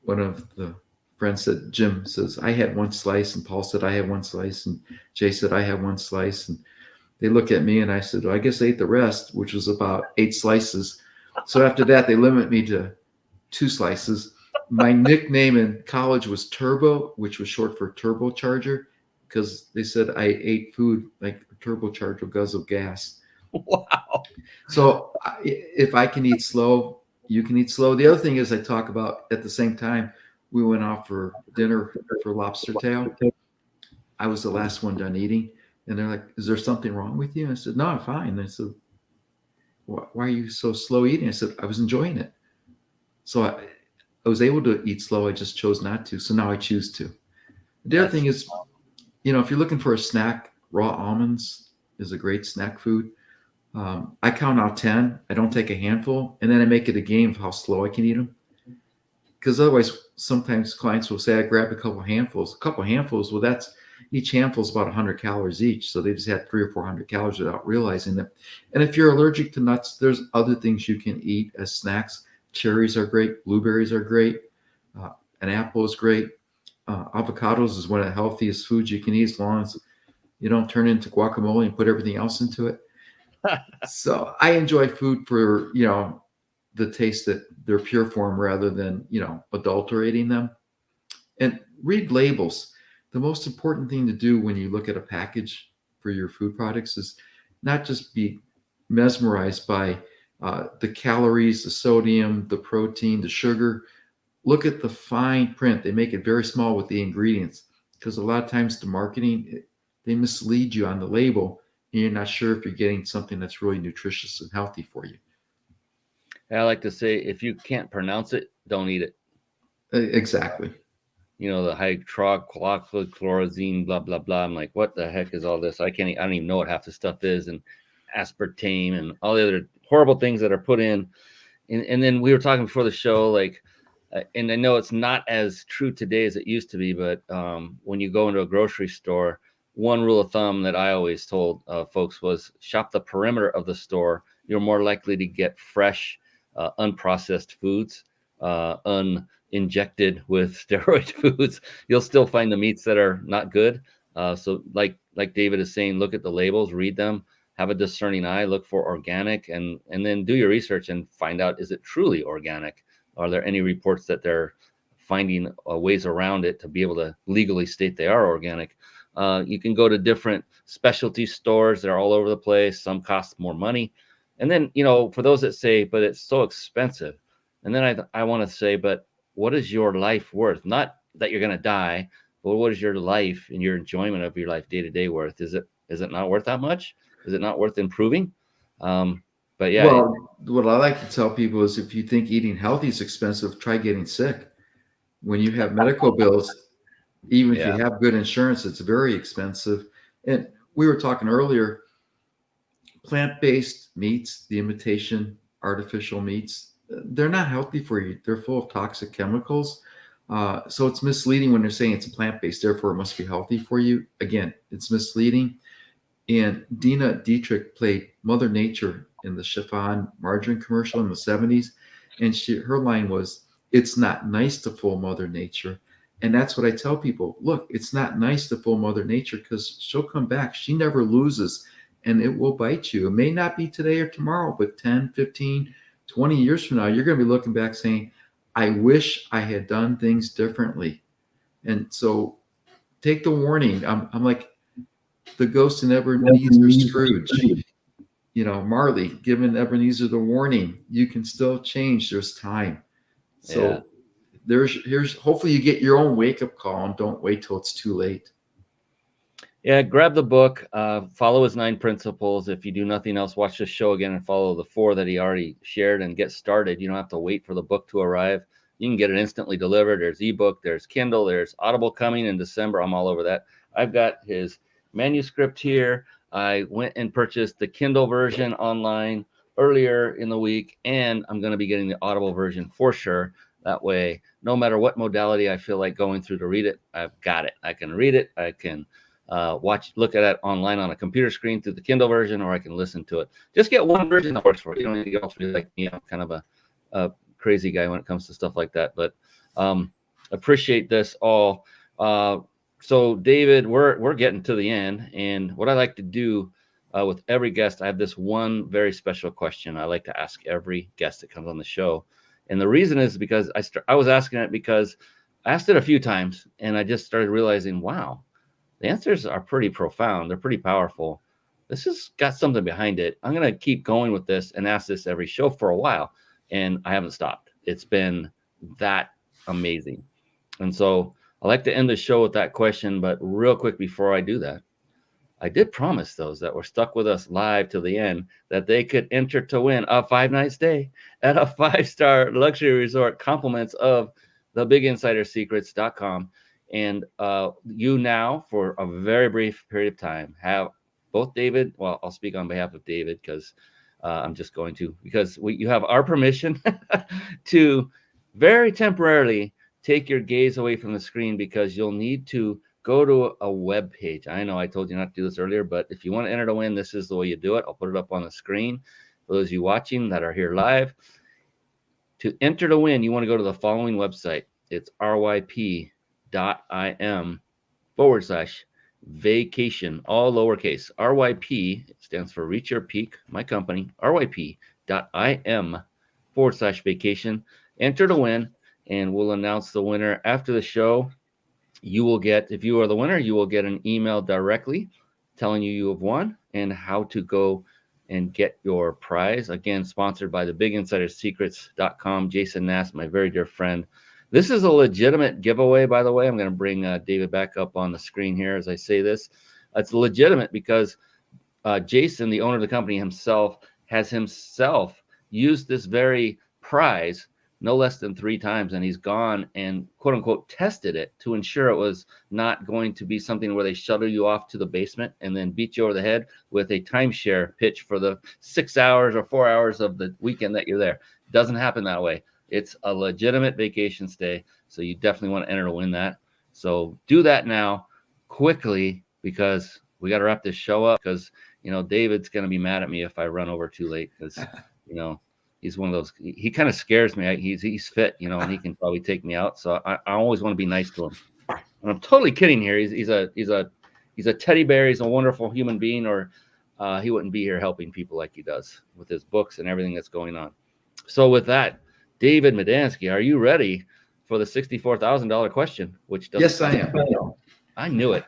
one of the friends said, Jim says, I had 1 slice. And Paul said, I had 1 slice. And Jay said, I had 1 slice. And they look at me and I said, well, I guess I ate the rest, which was about 8 slices. So after that, they limit me to 2 slices. My nickname in college was Turbo, which was short for turbocharger, because they said I ate food like a turbocharger guzzle gas. Wow. So if I can eat slow, you can eat slow. The other thing is, I talk about at the same time, we went out for dinner for lobster tail. I was the last one done eating. And they're like, is there something wrong with you? And I said, no, I'm fine. And they said, why are you so slow eating? I said, I was enjoying it. So I was able to eat slow. I just chose not to. So now I choose to. The other thing is, if you're looking for a snack, raw almonds is a great snack food. I count out 10. I don't take a handful. And then I make it a game of how slow I can eat them. Because otherwise, sometimes clients will say, I grab a couple handfuls. Well, each handful is about 100 calories each. So they just had 300 or 400 calories without realizing it. And if you're allergic to nuts, there's other things you can eat as snacks. Cherries are great. Blueberries are great. An apple is great. Avocados is one of the healthiest foods you can eat, as long as you don't turn it into guacamole and put everything else into it. So I enjoy food for, the taste that they're pure form rather than, adulterating them. And read labels. The most important thing to do when you look at a package for your food products is not just be mesmerized by the calories, the sodium, the protein, the sugar. Look at the fine print. They make it very small with the ingredients, because a lot of times the marketing, they mislead you on the label, and you're not sure if you're getting something that's really nutritious and healthy for you. I like to say, if you can't pronounce it, don't eat it. Exactly. You know, the hydroxychloroquine, blah, blah, blah. I'm like, what the heck is all this? I don't even know what half the stuff is, and aspartame and all the other horrible things that are put in. And then we were talking before the show, like, and I know it's not as true today as it used to be, but when you go into a grocery store, one rule of thumb that I always told folks was shop the perimeter of the store. You're more likely to get fresh, unprocessed foods, uninjected with steroid foods. You'll still find the meats that are not good. So like David is saying, look at the labels, read them, have a discerning eye, look for organic, and then do your research and find out, is it truly organic? Are there any reports that they're finding ways around it to be able to legally state they are organic? You can go to different specialty stores. They're all over the place. Some cost more money. And then, you know, for those that say, but it's so expensive. And then I want to say, but what is your life worth? Not that you're going to die, but what is your life and your enjoyment of your life day to day worth? Is it not worth that much? Is it not worth improving? But yeah. Well, what I like to tell people is, if you think eating healthy is expensive, try getting sick. When you have medical bills, even if you have good insurance, it's very expensive. And we were talking earlier, plant-based meats, the imitation artificial meats, they're not healthy for you. They're full of toxic chemicals. So it's misleading when they're saying it's plant-based, therefore it must be healthy for you. Again, it's misleading. And Dina Dietrich played Mother Nature in the chiffon margarine commercial in the 70s. And her line was, it's not nice to fool Mother Nature. And that's what I tell people. Look, it's not nice to fool Mother Nature, because she'll come back. She never loses, and it will bite you. It may not be today or tomorrow, but 10, 15, 20 years from now, you're going to be looking back saying, I wish I had done things differently. And so take the warning. I'm like the ghost in Ebenezer Scrooge. You know, Marley giving Ebenezer the warning, you can still change. There's time. So here's hopefully you get your own wake-up call, and don't wait till it's too late. Yeah, grab the book, follow his 9 principles. If you do nothing else, watch the show again and follow the 4 that he already shared and get started. You don't have to wait for the book to arrive. You can get it instantly delivered. There's ebook, there's Kindle, there's Audible coming in December. I'm all over that. I've got his manuscript here. I went and purchased the Kindle version online earlier in the week, and I'm going to be getting the Audible version for sure. That way, no matter what modality I feel like going through to read it, I've got it. I can read it. I can look at it online on a computer screen through the Kindle version, or I can listen to it. Just get one version that works for you. You don't need to go through like me. I'm kind of a crazy guy when it comes to stuff like that. But appreciate this all. So David, we're getting to the end, and what I like to do with every guest, I have this one very special question I like to ask every guest that comes on the show. And the reason is because I was asking it because I asked it a few times, and I just started realizing, wow, the answers are pretty profound. They're pretty powerful. This has got something behind it. I'm going to keep going with this and ask this every show for a while, and I haven't stopped. It's been that amazing. And so I like to end the show with that question, but real quick before I do that, I did promise those that were stuck with us live to the end that they could enter to win a 5-night stay at a 5-star luxury resort, compliments of thebiginsidersecrets.com. And you now, for a very brief period of time, have both David, well, I'll speak on behalf of David because I'm just going to, because you have our permission to very temporarily take your gaze away from the screen, because you'll need to go to a web page. I know I told you not to do this earlier, but if you want to enter to win, this is the way you do it. I'll put it up on the screen for those of you watching that are here live. To enter to win, you want to go to the following website. It's ryp.im/vacation, all lowercase. RYP stands for Reach Your Peak, my company, ryp.im/vacation. Enter to win, and we'll announce the winner after the show. You will get, if you are the winner, you will get an email directly telling you have won and how to go and get your prize. Again, sponsored by the BigInsiderSecrets.com. Jason Nass, my very dear friend. This is a legitimate giveaway, by the way. I'm going to bring David back up on the screen here as I say this. It's legitimate because Jason, the owner of the company himself, has himself used this very prize no less than 3 times, and he's gone and quote unquote tested it to ensure it was not going to be something where they shuttle you off to the basement and then beat you over the head with a timeshare pitch for the 6 hours or 4 hours of the weekend that you're there. It doesn't happen that way. It's a legitimate vacation stay, so you definitely want to enter to win that. So do that now quickly, because we got to wrap this show up, because David's going to be mad at me if I run over too late, because he's one of those, he kind of scares me. He's fit, and he can probably take me out. So I always want to be nice to him. And I'm totally kidding here. He's a teddy bear. He's a wonderful human being, or he wouldn't be here helping people like he does with his books and everything that's going on. So with that, David Medansky, are you ready for the $64,000 question? Yes, I am. I knew it.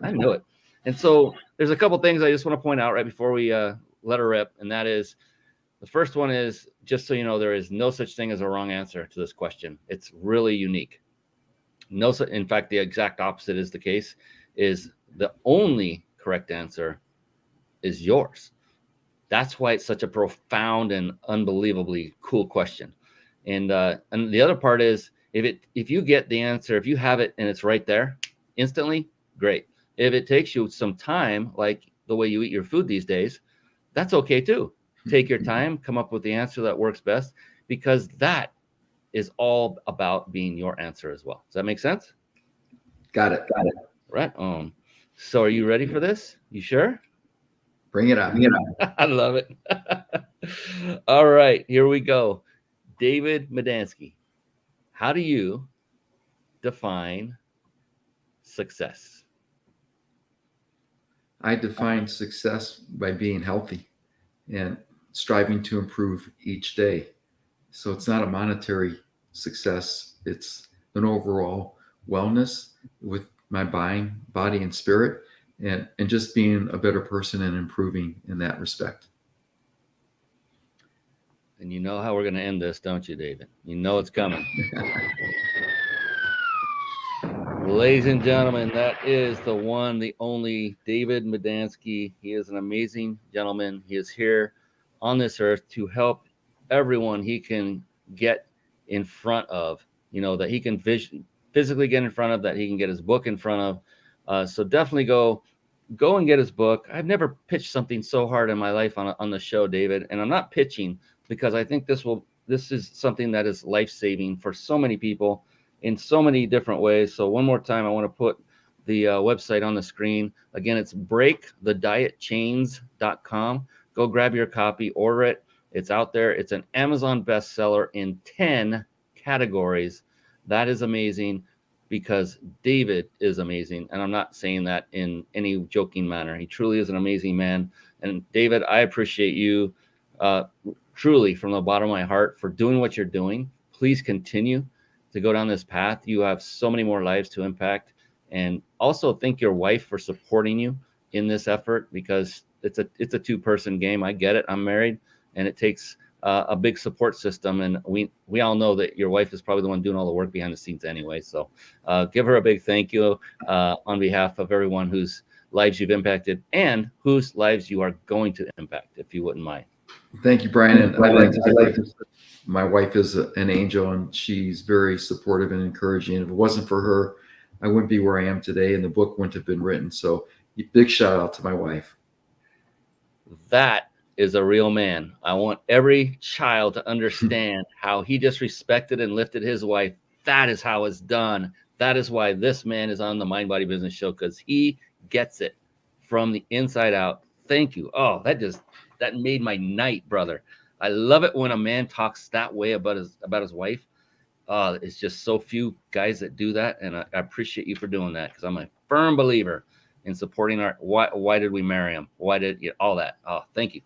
And so there's a couple things I just want to point out right before we let her rip. And that is, the first one is, just so you know, there is no such thing as a wrong answer to this question. It's really unique. In fact, the exact opposite is the case, is the only correct answer is yours. That's why it's such a profound and unbelievably cool question. And the other part is, if you get the answer, if you have it and it's right there instantly, great. If it takes you some time, like the way you eat your food these days, that's okay too. Take your time, come up with the answer that works best, because that is all about being your answer as well. Does that make sense? Got it. Right on. So are you ready for this? You sure? Bring it on. I love it. All right, here we go. David Medansky, how do you define success? I define success by being healthy and striving to improve each day. So it's not a monetary success. It's an overall wellness with my body and spirit, and just being a better person and improving in that respect. And you know how we're going to end this, don't you, David? You know it's coming. Ladies and gentlemen, that is the one, the only David Medansky. He is an amazing gentleman. He is here on this earth to help everyone he can get in front of, that he can physically get in front of, that he can get his book in front of. So definitely go and get his book. I've never pitched something so hard in my life on the show, David. And I'm not pitching because I think this is something that is life-saving for so many people in so many different ways. So one more time, I want to put the website on the screen. Again, it's breakthedietchains.com. Go grab your copy, order it. It's out there. It's an Amazon bestseller in 10 categories. That is amazing, because David is amazing. And I'm not saying that in any joking manner. He truly is an amazing man. And David, I appreciate you truly from the bottom of my heart for doing what you're doing. Please continue to go down this path. You have so many more lives to impact. And also thank your wife for supporting you in this effort, because it's a two-person game. I get it. I'm married, and it takes a big support system. And we all know that your wife is probably the one doing all the work behind the scenes anyway. So give her a big thank you on behalf of everyone whose lives you've impacted and whose lives you are going to impact, if you wouldn't mind. Thank you, Brian. And I like to my wife is an angel, and she's very supportive and encouraging. If it wasn't for her, I wouldn't be where I am today, and the book wouldn't have been written. So big shout out to my wife. That is a real man. I want every child to understand how he just respected and lifted his wife. That is how it's done. That is why this man is on the Mind Body Business Show, because he gets it from the inside out. Thank you. Oh, that made my night, brother. I love it when a man talks that way about his wife. It's just so few guys that do that, and I appreciate you for doing that, because I'm a firm believer in supporting our. Why did we marry him? Why did all that? Oh, thank you.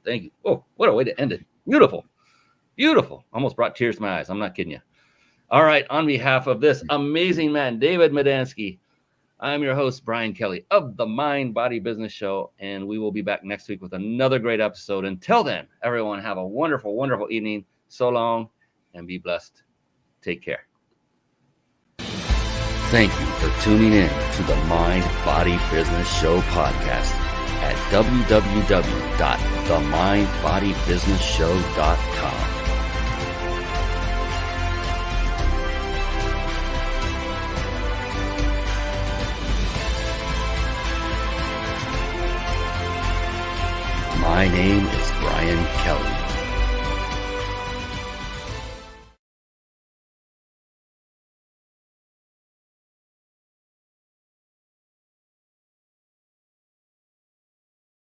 Oh, what a way to end it. Beautiful. Almost brought tears to my eyes. I'm not kidding you. All right, on behalf of this amazing man, David Medansky, I'm your host, Brian Kelly of the Mind Body Business Show, and we will be back next week with another great episode. Until then, everyone have a wonderful, wonderful evening. So long, and be blessed. Take care. Thank you for tuning in to the Mind Body Business Show podcast at www.themindbodybusinessshow.com. My name is Brian Kelly.